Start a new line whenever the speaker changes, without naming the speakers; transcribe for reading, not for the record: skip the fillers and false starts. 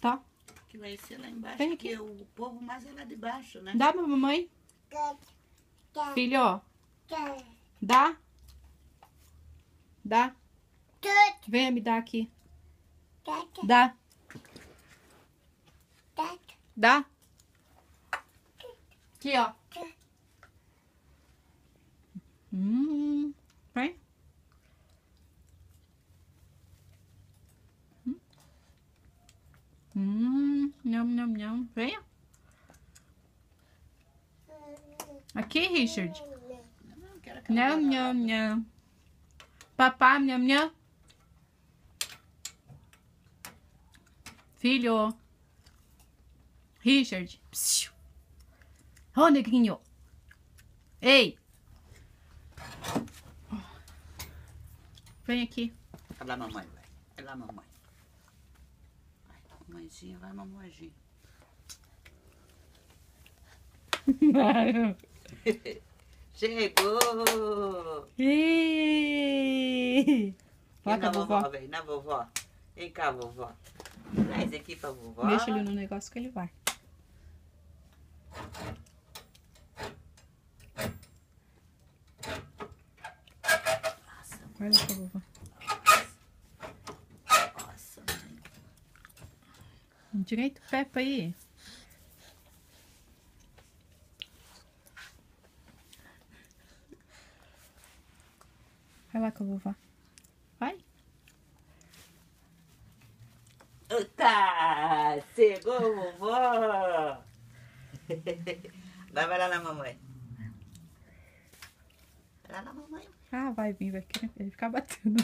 Tá.
Que vai ser lá embaixo.
Vem aqui.
Porque o povo mais é lá de baixo, né?
Dá pra mamãe? Filho, ó. Dá? Dá? Venha me dar aqui. Dá? Dá? Aqui, ó. Vem. Nham, nham, nham. Venha. Aqui, Richard.
Não, quero aquela
Nham, nham, nham. Papá, nham, nham. Filho. Richard. Psiu. Ô, neguinho. Ei. Vem aqui.
Vai lá, mamãe, vai. Vai lá, mamãe. Vai, mamãezinha, vai, mamãezinha. Chegou!
Vai
Vem
com a
na
vovó.
vem na vovó. Vem cá, vovó. Traz aqui pra vovó.
Deixa ele no negócio que ele vai.
Nossa,
Vai lá com a vovó.
nossa, mãe.
Direito o pé pra ir. Vai lá com a vovó. Vai.
Tá! Chegou, vovó! Vai lá na mamãe. Vai lá na mamãe.
Ah, vai vir, vai querer ficar batendo.